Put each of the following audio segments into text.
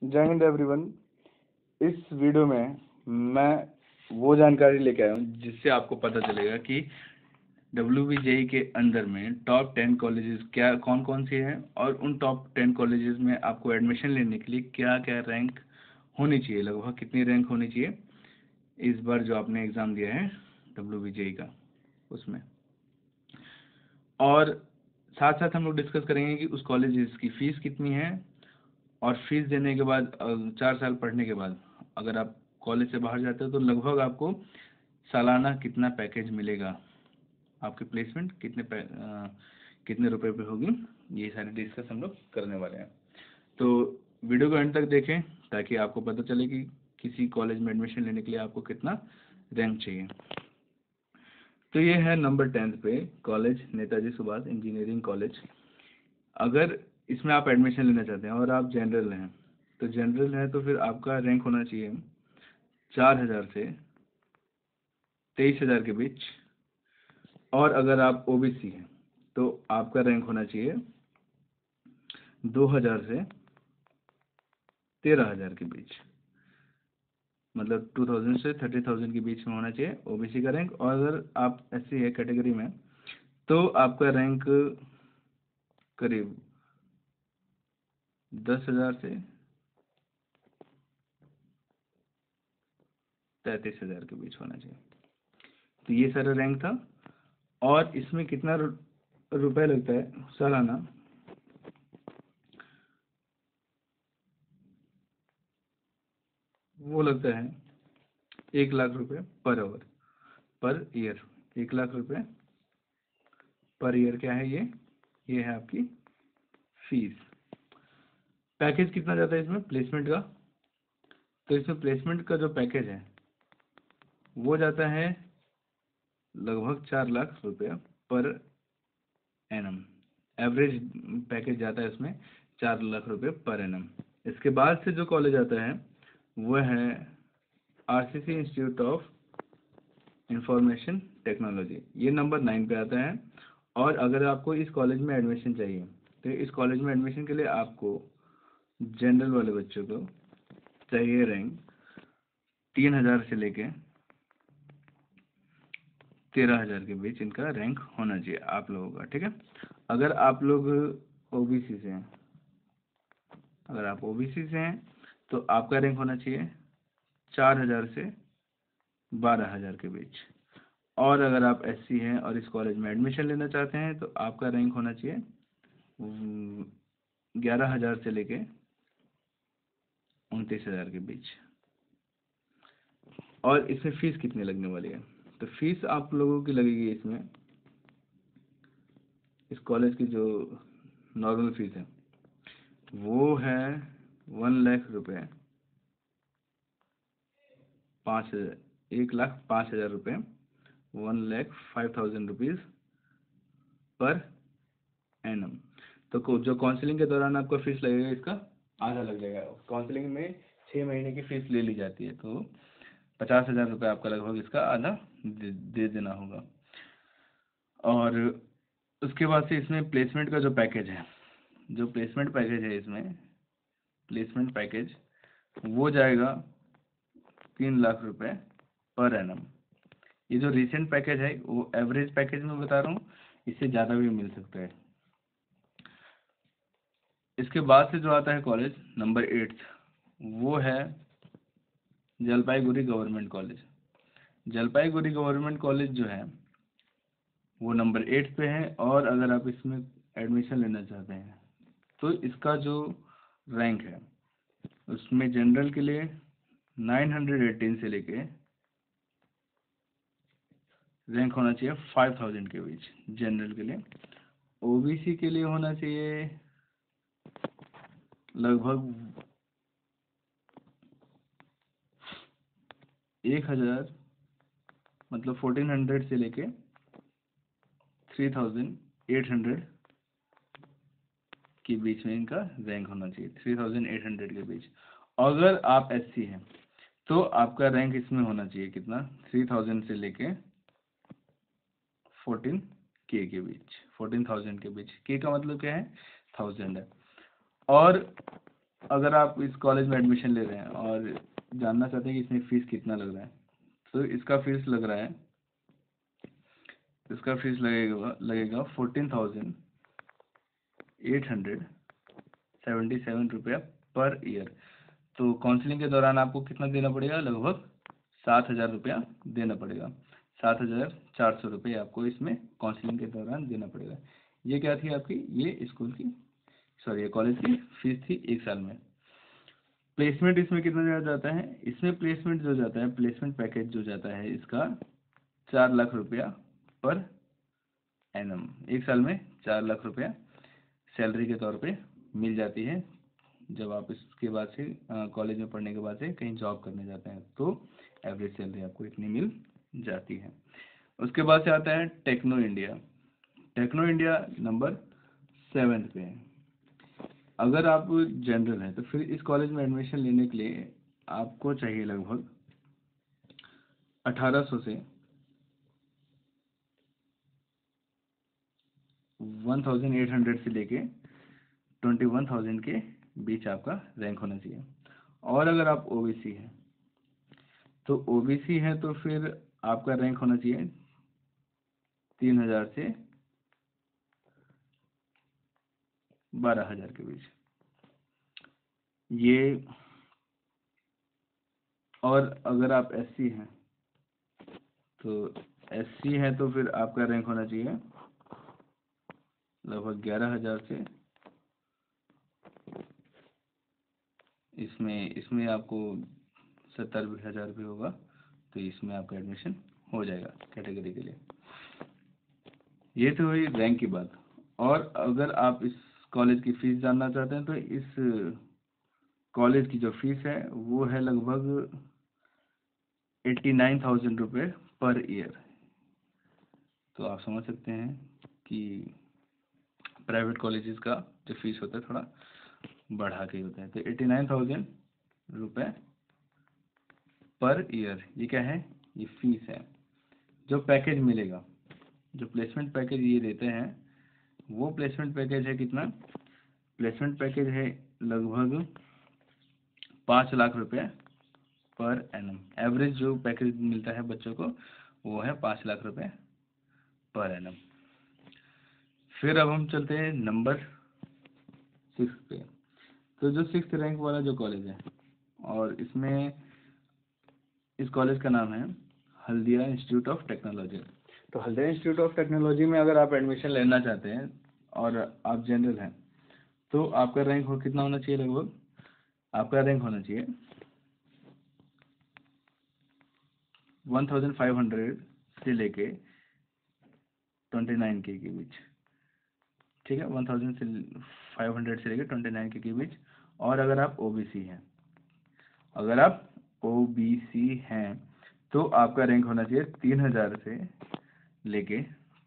जय हिंद एवरीवन। इस वीडियो में मैं वो जानकारी लेके आया हूँ जिससे आपको पता चलेगा कि WBJE के अंदर में टॉप 10 कॉलेजेस क्या कौन कौन से हैं और उन टॉप 10 कॉलेजेस में आपको एडमिशन लेने के लिए क्या क्या रैंक होनी चाहिए, लगभग कितनी रैंक होनी चाहिए इस बार जो आपने एग्ज़ाम दिया है WBJE का उसमें। और साथ साथ हम लोग डिस्कस करेंगे कि उस कॉलेजेस की फ़ीस कितनी है और फीस देने के बाद 4 साल पढ़ने के बाद अगर आप कॉलेज से बाहर जाते हो तो लगभग आपको सालाना कितना पैकेज मिलेगा, आपकी प्लेसमेंट कितने रुपए पे होगी, ये सारी डिस्कस हम लोग करने वाले हैं। तो वीडियो को एंड तक देखें ताकि आपको पता चले कि किसी कॉलेज में एडमिशन लेने के लिए आपको कितना रैंक चाहिए। तो ये है नंबर 10 पे college Netaji Subhash engineering college. अगर इसमें आप एडमिशन लेना चाहते हैं और आप जनरल हैं तो जनरल है तो फिर आपका रैंक होना चाहिए 4000 से 23000 के बीच। और अगर आप OBC हैं तो आपका रैंक होना चाहिए 2000 से 13000 के बीच, मतलब 2000 से 30,000 के बीच में होना चाहिए OBC का रैंक। और अगर आप SC है कैटेगरी में तो आपका रैंक करीब 10,000 से 33,000 के बीच होना चाहिए। तो ये सारा रैंक था। और इसमें कितना रुपए लगता है सालाना, वो लगता है 1,00,000 रुपये पर आवर पर ईयर। 1,00,000 रुपये पर ईयर क्या है ये है आपकी फीस। पैकेज कितना जाता है इसमें प्लेसमेंट का, तो इसमें प्लेसमेंट का जो पैकेज है वो जाता है लगभग 4,00,000 रुपये पर एनम। एवरेज पैकेज जाता है इसमें 4,00,000 रुपये पर एनम। इसके बाद से जो कॉलेज आता है वो है RCC institute of information technology, ये नंबर 9 पे आता है। और अगर आपको इस कॉलेज में एडमिशन चाहिए तो इस कॉलेज में एडमिशन के लिए आपको जनरल वाले बच्चों को चाहिए रैंक 3,000 से लेके 13,000 के बीच इनका रैंक होना चाहिए आप लोगों का, ठीक है। अगर आप लोग OBC से हैं, अगर आप OBC से हैं तो आपका रैंक होना चाहिए 4,000 से 12,000 के बीच। और अगर आप SC हैं और इस कॉलेज में एडमिशन लेना चाहते हैं तो आपका रैंक होना चाहिए 11,000 से लेके 29,000 के बीच। और इसमें फीस कितनी लगने वाली है, तो फीस आप लोगों की लगेगी इसमें, इस कॉलेज की जो नॉर्मल फीस है वो है 1,00,000 रुपये 5,000 1,05,000 रुपये 1,05,000 रुपीज़ पर एनम। तो जो काउंसलिंग के दौरान आपका फीस लगेगा इसका आधा लग जाएगा। काउंसलिंग में 6 महीने की फीस ले ली जाती है तो 50,000 रुपये आपका लगभग इसका आधा दे देना होगा। और उसके बाद से इसमें प्लेसमेंट का जो पैकेज है, जो प्लेसमेंट पैकेज है इसमें प्लेसमेंट पैकेज वो जाएगा 3,00,000 रुपये पर एनम। ये जो रिसेंट पैकेज है वो एवरेज पैकेज में बता रहा हूँ, इससे ज़्यादा भी मिल सकता है। इसके बाद से जो आता है कॉलेज नंबर 8 वो है Jalpaiguri government college. Jalpaiguri government college जो है वो नंबर 8 पे है। और अगर आप इसमें एडमिशन लेना चाहते हैं तो इसका जो रैंक है उसमें जनरल के लिए 918 से लेके रैंक होना चाहिए 5,000 के बीच जनरल के लिए। OBC के लिए होना चाहिए लगभग 1,000, मतलब 1,400 से लेके 3,800 के बीच में इनका रैंक होना चाहिए, 3,800 के बीच। अगर आप SC हैं तो आपका रैंक इसमें होना चाहिए कितना, 3,000 से लेके 14K के बीच, 14,000 के बीच। K का मतलब क्या है, 1000 है। और अगर आप इस कॉलेज में एडमिशन ले रहे हैं और जानना चाहते हैं कि इसमें फ़ीस कितना लग रहा है, तो इसका फ़ीस लग रहा है, इसका फ़ीस लगेगा 14,877 रुपया पर ईयर। तो काउंसलिंग के दौरान आपको कितना देना पड़ेगा? लगभग 7,000 रुपया देना पड़ेगा। 7,400 रुपये आपको इसमें काउंसलिंग के दौरान देना पड़ेगा। ये क्या थी आपकी? ये स्कूल की, सॉरी, ये कॉलेज की फ़ीस थी 1 साल में। प्लेसमेंट इसमें कितना जाता है? इसमें प्लेसमेंट जो जाता है, प्लेसमेंट पैकेज जो जाता है इसका 4 लाख रुपया पर एनम। 1 साल में 4 लाख रुपया सैलरी के तौर पे मिल जाती है। जब आप इसके बाद से कॉलेज में पढ़ने के बाद से कहीं जॉब करने जाते हैं तो एवरेज सैलरी आपको इतनी मिल जाती है। उसके बाद से आता है Techno India. Techno India number 7 पे है। अगर आप जनरल हैं तो फिर इस कॉलेज में एडमिशन लेने के लिए आपको चाहिए लगभग 1800 से 1800 से लेके 21,000 के बीच आपका रैंक होना चाहिए। और अगर आप ओबीसी हैं तो ओबीसी है तो फिर आपका रैंक होना चाहिए 3,000 से 12,000 के बीच। ये, और अगर आप एससी हैं तो एससी है तो फिर आपका रैंक होना चाहिए लगभग 11,000 से, इसमें आपको 70,000 भी होगा, तो इसमें आपका एडमिशन हो जाएगा कैटेगरी के लिए। ये तो हुई रैंक की बात। और अगर आप इस कॉलेज की फ़ीस जानना चाहते हैं तो इस कॉलेज की जो फीस है वो है लगभग 89,000 रुपये पर ईयर। तो आप समझ सकते हैं कि प्राइवेट कॉलेजेस का जो फीस होता है थोड़ा बढ़ा के होता है। तो 89,000 रुपये पर ईयर, ये क्या है? ये फीस है। जो पैकेज मिलेगा, जो प्लेसमेंट पैकेज ये देते हैं, वो प्लेसमेंट पैकेज है कितना? प्लेसमेंट पैकेज है लगभग 5 लाख रुपये पर एनम। एवरेज जो पैकेज मिलता है बच्चों को वो है 5 लाख रुपये पर एनम। फिर अब हम चलते हैं नंबर 6 पे। तो जो 6th रैंक वाला जो कॉलेज है, और इसमें इस कॉलेज का नाम है हल्दिया इंस्टीट्यूट ऑफ टेक्नोलॉजी। तो हल्दिया इंस्टीट्यूट ऑफ टेक्नोलॉजी में अगर आप एडमिशन लेना चाहते हैं और आप जनरल हैं तो आपका रैंक कितना होना चाहिए? लगभग आपका रैंक होना चाहिए 1,500 से लेके 29 के बीच। ठीक है, 1,500 से लेके 29 के बीच। और अगर आप ओबीसी हैं, अगर आप ओबीसी हैं तो आपका रैंक होना चाहिए 3,000 से लेके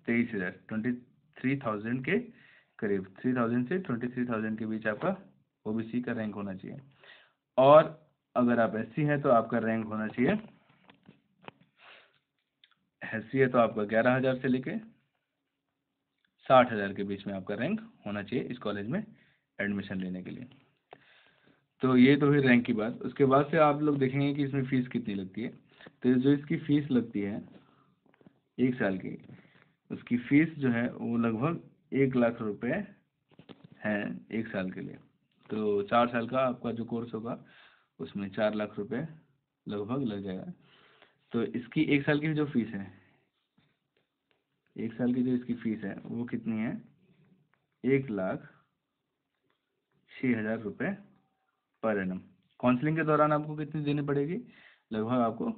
23,000, 23,000 के करीब, 3,000 से 23,000 के बीच आपका ओबीसी का रैंक होना चाहिए। और अगर आप एससी हैं तो आपका रैंक होना चाहिए, एससी है तो आपका 11,000 से लेके 60,000 के बीच में आपका रैंक होना चाहिए इस कॉलेज में एडमिशन लेने के लिए। तो ये तो हुई रैंक की बात। उसके बाद से आप लोग देखेंगे कि इसमें फ़ीस कितनी लगती है। तो जो इसकी फ़ीस लगती है 1 साल की, उसकी फ़ीस जो है वो लगभग 1 लाख रुपए है 1 साल के लिए। तो 4 साल का आपका जो कोर्स होगा उसमें 4 लाख रुपए लगभग लग जाएगा। तो इसकी 1 साल की जो फीस है, 1 साल की जो इसकी फ़ीस है वो कितनी है? 1,06,000 रुपये पर एनम। काउंसलिंग के दौरान आपको कितनी देनी पड़ेगी? लगभग आपको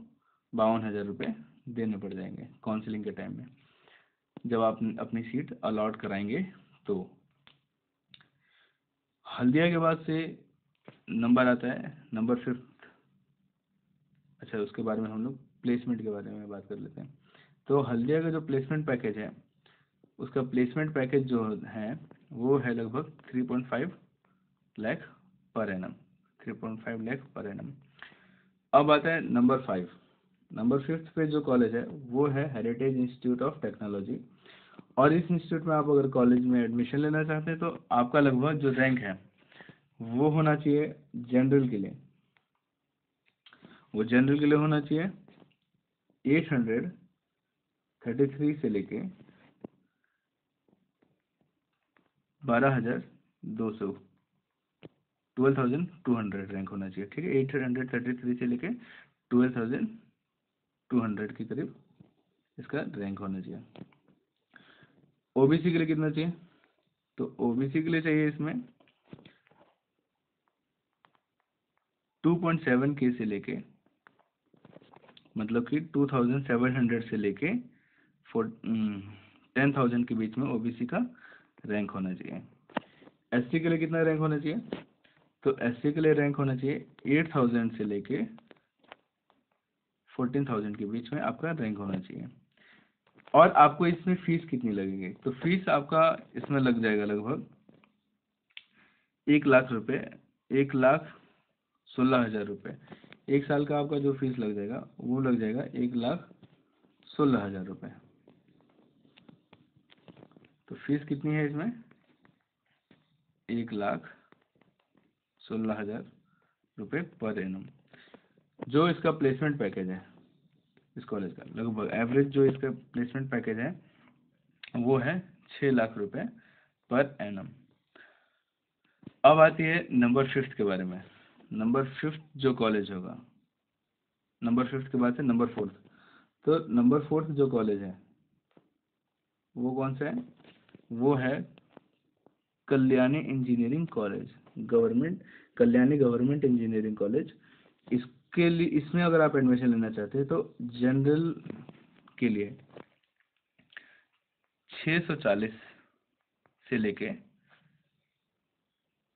52,000 रुपये देने पड़ जाएंगे काउंसलिंग के टाइम में, जब आप अपनी सीट अलॉट कराएंगे। तो हल्दिया के बाद से नंबर आता है नंबर 5। अच्छा, उसके बारे में हम लोग प्लेसमेंट के बारे में बात कर लेते हैं। तो हल्दिया का जो प्लेसमेंट पैकेज है, उसका प्लेसमेंट पैकेज जो है वो है लगभग 3.5 lakh per annum, 3.5 lakh per annum. अब आता है नंबर 5। नंबर 5 पे जो कॉलेज है वो है हेरिटेज इंस्टीट्यूट ऑफ टेक्नोलॉजी। और इस इंस्टीट्यूट में आप अगर कॉलेज में एडमिशन लेना चाहते हैं तो आपका लगभग जो रैंक है वो होना चाहिए जनरल के लिए, वो जनरल के लिए होना चाहिए 833 से लेके 12,200, 12,200 रैंक होना चाहिए। ठीक है, 833 से लेके 12,200 के करीब इसका रैंक होना चाहिए। ओबीसी के लिए कितना चाहिए? तो ओबीसी के लिए चाहिए इसमें 2.7 के से लेके, मतलब कि 2,700 से लेके 10,000 के बीच में ओबीसी का रैंक होना चाहिए। एससी के लिए कितना रैंक होना चाहिए? तो एससी के लिए रैंक होना चाहिए 8,000 से लेके 14,000 के बीच में आपका रैंक होना चाहिए। और आपको इसमें फीस कितनी लगेगी? तो फीस आपका इसमें लग जाएगा लगभग 1,00,000 रुपये, 1,16,000 रुपये। एक साल का आपका जो फीस लग जाएगा वो लग जाएगा 1,16,000 रुपये। तो फीस कितनी है इसमें? 1,16,000 रुपये पर एनम। जो इसका प्लेसमेंट पैकेज है इस कॉलेज का, लगभग एवरेज जो इसका प्लेसमेंट पैकेज है वो है 6,00,000 रुपये पर एनम। अब आती है नंबर 5 के बारे में। नंबर 5 जो कॉलेज होगा, नंबर 5 के बाद से नंबर 4। तो नंबर 4 जो कॉलेज है वो कौन सा है? वो है Kalyani engineering college, government, Kalyani government engineering college. इसके लिए, इसमें अगर आप एडमिशन लेना चाहते हैं तो जनरल के लिए 640 से लेके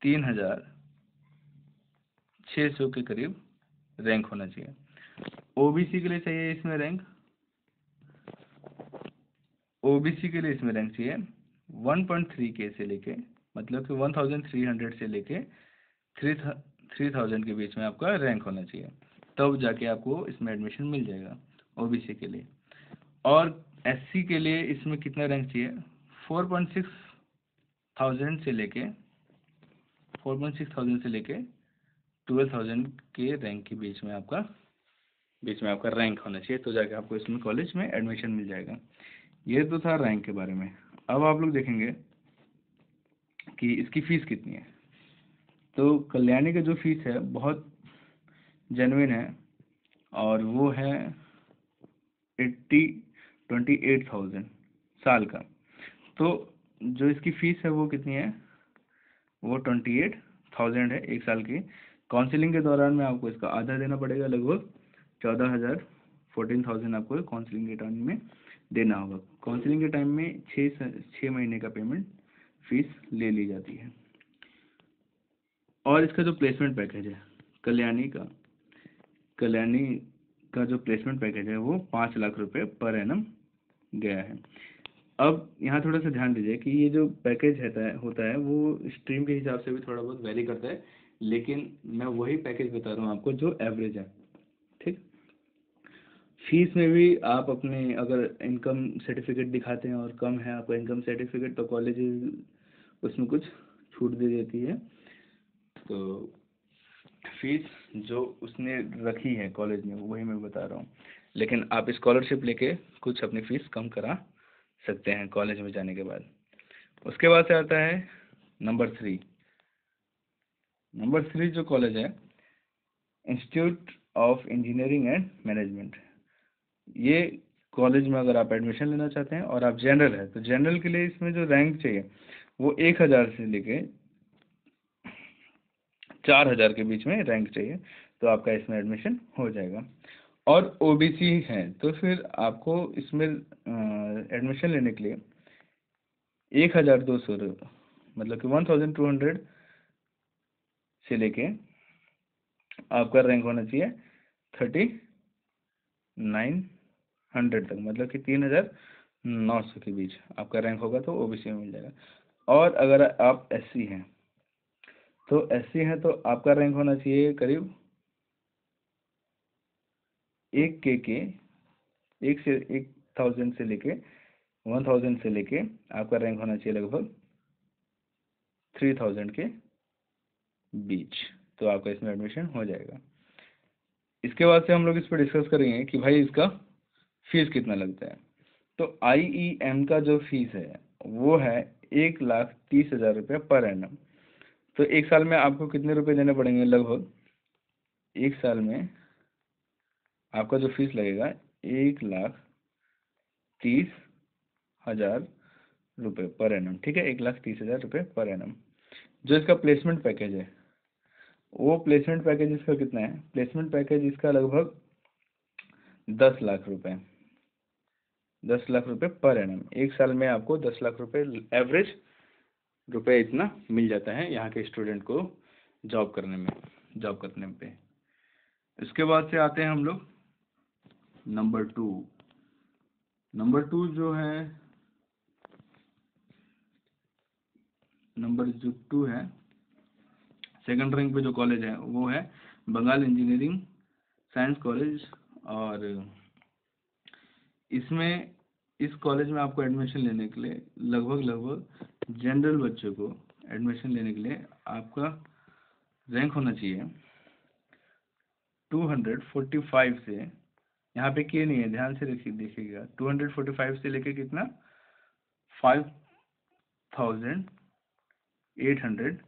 3,600 के करीब रैंक होना चाहिए। ओबीसी के लिए चाहिए इसमें रैंक, ओबीसी के लिए इसमें रैंक चाहिए 1.3 के से लेके, मतलब कि 1,300 से लेके 3,000 के बीच में आपका रैंक होना चाहिए, तब जाके आपको इसमें एडमिशन मिल जाएगा ओबीसी के लिए। और एससी के लिए इसमें कितना रैंक चाहिए? 4,600 से लेके 4,600 से लेके 12,000 के रैंक के बीच में आपका रैंक होना चाहिए, तो जाके आपको इसमें कॉलेज में एडमिशन मिल जाएगा। ये तो था रैंक के बारे में। अब आप लोग देखेंगे कि इसकी फ़ीस कितनी है। तो कल्याणी का जो फीस है बहुत जेन्युइन है, और वो है 28,000 साल का। तो जो इसकी फ़ीस है वो कितनी है? वो 28,000 है एक साल की। काउंसलिंग के दौरान में आपको इसका आधा देना पड़ेगा, लगभग 14,000 आपको काउंसलिंग के टाइम में देना होगा। काउंसलिंग के टाइम में 6 महीने का पेमेंट फीस ले ली जाती है। और इसका जो प्लेसमेंट पैकेज है कल्याणी का जो प्लेसमेंट पैकेज है वो 5,00,000 रुपये पर एनम गया है। अब यहाँ थोड़ा सा ध्यान दीजिए कि ये जो पैकेज होता है वो स्ट्रीम के हिसाब से भी थोड़ा बहुत वेरी करता है, लेकिन मैं वही पैकेज बता रहा हूँ आपको जो एवरेज है। ठीक, फीस में भी आप अपने अगर इनकम सर्टिफिकेट दिखाते हैं और कम है आपका इनकम सर्टिफिकेट, तो कॉलेज उसमें कुछ छूट दे देती है। तो फीस जो उसने रखी है कॉलेज में वही मैं बता रहा हूँ, लेकिन आप स्कॉलरशिप लेके कुछ अपनी फ़ीस कम करा सकते हैं कॉलेज में जाने के बाद। उसके बाद से आता है नंबर 3। नंबर 3 जो कॉलेज है institute of engineering and management. ये कॉलेज में अगर आप एडमिशन लेना चाहते हैं और आप जनरल है, तो जनरल के लिए इसमें जो रैंक चाहिए वो 1,000 से लेके 4,000 के बीच में रैंक चाहिए, तो आपका इसमें एडमिशन हो जाएगा। और ओबीसी है तो फिर आपको इसमें एडमिशन लेने के लिए 1,200, मतलब कि 1,200 से लेके आपका रैंक होना चाहिए 3,900 तक, मतलब कि 3,900 के बीच आपका रैंक होगा तो ओबीसी में मिल जाएगा। और अगर आप एससी हैं तो आपका रैंक होना चाहिए करीब 1,000 से लेके 1,000 से लेके आपका रैंक होना चाहिए लगभग 3,000 के बीच, तो आपका इसमें एडमिशन हो जाएगा। इसके बाद से हम लोग इस पर डिस्कस करेंगे कि भाई इसका फीस कितना लगता है। तो IEM का जो फीस है वो है 1,30,000 रुपये पर एनम। तो एक साल में आपको कितने रुपए देने पड़ेंगे? लगभग एक साल में आपका जो फीस लगेगा 1,30,000 रुपये पर एनम। ठीक है, 1,30,000 रुपये पर एनम। जो इसका प्लेसमेंट पैकेज है, वो प्लेसमेंट पैकेज इसका कितना है? प्लेसमेंट पैकेज इसका लगभग 10 लाख रुपए, 10 लाख रुपए पर एनम। एक साल में आपको 10 लाख रुपए एवरेज रुपए इतना मिल जाता है यहाँ के स्टूडेंट को जॉब करने पे। इसके बाद से आते हैं हम लोग नंबर टू जो है, नंबर जो 2 है, सेकंड रैंक पे जो कॉलेज है वो है बंगाल इंजीनियरिंग साइंस कॉलेज। और इसमें इस कॉलेज में आपको एडमिशन लेने के लिए लगभग जनरल बच्चों को एडमिशन लेने के लिए आपका रैंक होना चाहिए 245 से। यहाँ पे के नहीं है, ध्यान से देखिएगा, 245 से लेके कितना 5,800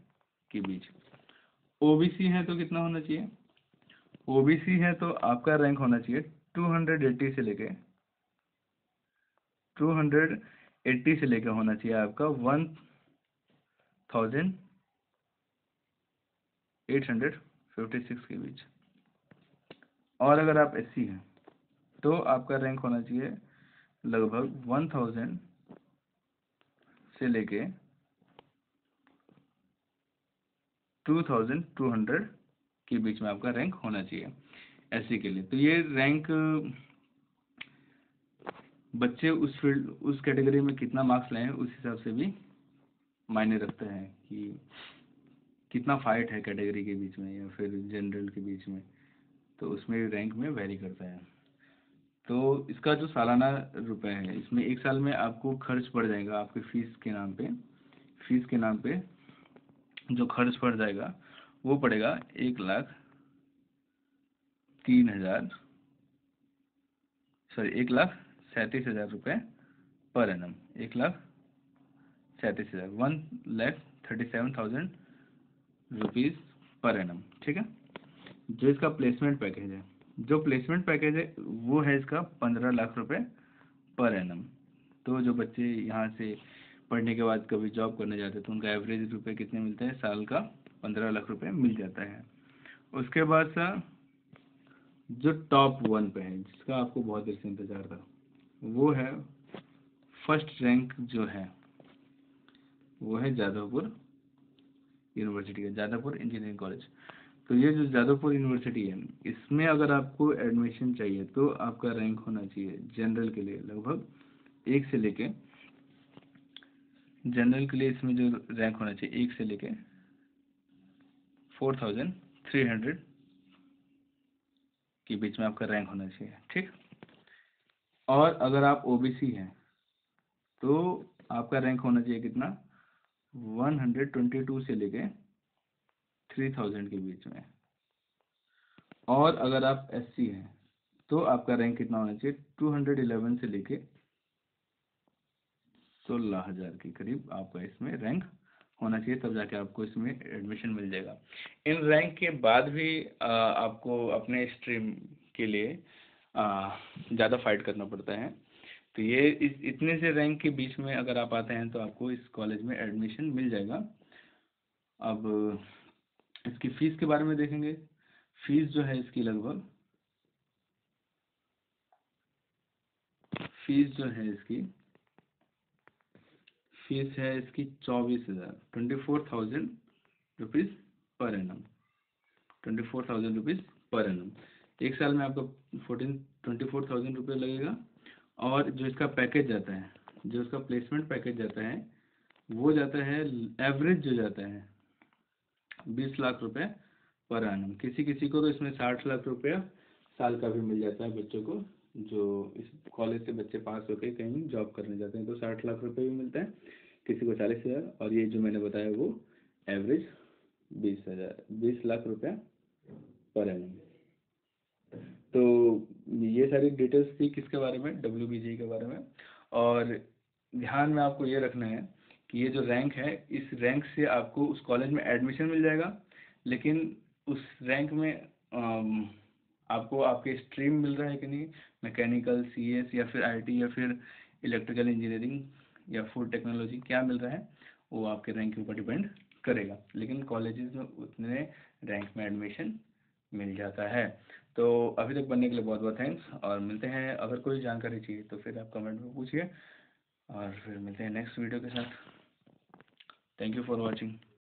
के बीच। ओबीसी है तो कितना होना चाहिए? ओबीसी है तो आपका रैंक होना चाहिए 280 से लेके होना चाहिए आपका 1,856 के बीच। और अगर आप एससी हैं तो आपका रैंक होना चाहिए लगभग 1,000 से लेके 2,200 के बीच में आपका रैंक होना चाहिए एससी के लिए। तो ये रैंक बच्चे उस कैटेगरी में कितना मार्क्स लाए हैं उस हिसाब से भी मायने रखते हैं कि कितना फाइट है कैटेगरी के बीच में या फिर जनरल के बीच में, तो उसमें रैंक में वेरी करता है। तो इसका जो सालाना रुपए है, इसमें एक साल में आपको खर्च पड़ जाएगा आपके फीस के नाम पे जो खर्च पड़ जाएगा वो पड़ेगा 1,37,000 रुपये per annum. 1,37,000, 1,37,000 rupees per annum. ठीक है। जो इसका प्लेसमेंट पैकेज है वो है इसका 15 लाख रुपए पर एनम। तो जो बच्चे यहाँ से पढ़ने के बाद कभी जॉब करने जाते हैं तो उनका एवरेज रुपए कितने मिलते हैं? साल का 15 लाख रुपए मिल जाता है। उसके बाद सा जो टॉप 1 पे है, जिसका आपको बहुत देर से इंतजार था, वो है फर्स्ट रैंक जो है वो है जादवपुर यूनिवर्सिटी का, जादवपुर इंजीनियरिंग कॉलेज। तो ये जो जादवपुर यूनिवर्सिटी है, इसमें अगर आपको एडमिशन चाहिए तो आपका रैंक होना चाहिए जनरल के लिए लगभग एक से लेके, जनरल के लिए इसमें जो रैंक होना चाहिए 1 से लेके 4,300 के बीच में आपका रैंक होना चाहिए। ठीक। और अगर आप ओबीसी हैं तो आपका रैंक होना चाहिए कितना? 122 से लेके 3,000 के बीच में। और अगर आप एससी हैं तो आपका रैंक कितना होना चाहिए? 211 से लेके 16,000 के करीब आपका इसमें रैंक होना चाहिए, तब जाके आपको इसमें एडमिशन मिल जाएगा। इन रैंक के बाद भी आपको अपने स्ट्रीम के लिए ज़्यादा फाइट करना पड़ता है। तो ये इतने से रैंक के बीच में अगर आप आते हैं तो आपको इस कॉलेज में एडमिशन मिल जाएगा। अब इसकी फ़ीस के बारे में देखेंगे। फीस जो है इसकी लगभग फीस है इसकी 24,000 rupees per annum. 24,000 rupees per annum. एक साल में आपका 24,000 रुपये लगेगा। और जो इसका पैकेज जाता है, जो इसका प्लेसमेंट पैकेज जाता है वो जाता है, एवरेज जो जाता है 20 लाख रुपए पर एनम। किसी किसी को तो इसमें 60 लाख रुपया साल का भी मिल जाता है बच्चों को, जो इस कॉलेज से बच्चे पास होकर कहीं जॉब करने जाते हैं तो 60 लाख रुपए भी मिलता है, किसी को 40,000। और ये जो मैंने बताया वो एवरेज 20 लाख रुपया पर एनम। तो ये सारी डिटेल्स थी किसके बारे में, WBGE के बारे में। और ध्यान में आपको ये रखना है कि ये जो रैंक है, इस रैंक से आपको उस कॉलेज में एडमिशन मिल जाएगा, लेकिन उस रैंक में आपको आपके स्ट्रीम मिल रहा है कि नहीं, मैकेनिकल, CS या फिर IT या फिर इलेक्ट्रिकल इंजीनियरिंग या फूड टेक्नोलॉजी, क्या मिल रहा है वो आपके रैंक के ऊपर डिपेंड करेगा। लेकिन कॉलेजेस में उतने रैंक में एडमिशन मिल जाता है। तो अभी तक बनने के लिए बहुत बहुत थैंक्स, और मिलते हैं। अगर कोई जानकारी चाहिए तो फिर आप कमेंट में पूछिए, और फिर मिलते हैं नेक्स्ट वीडियो के साथ। Thank you for watching.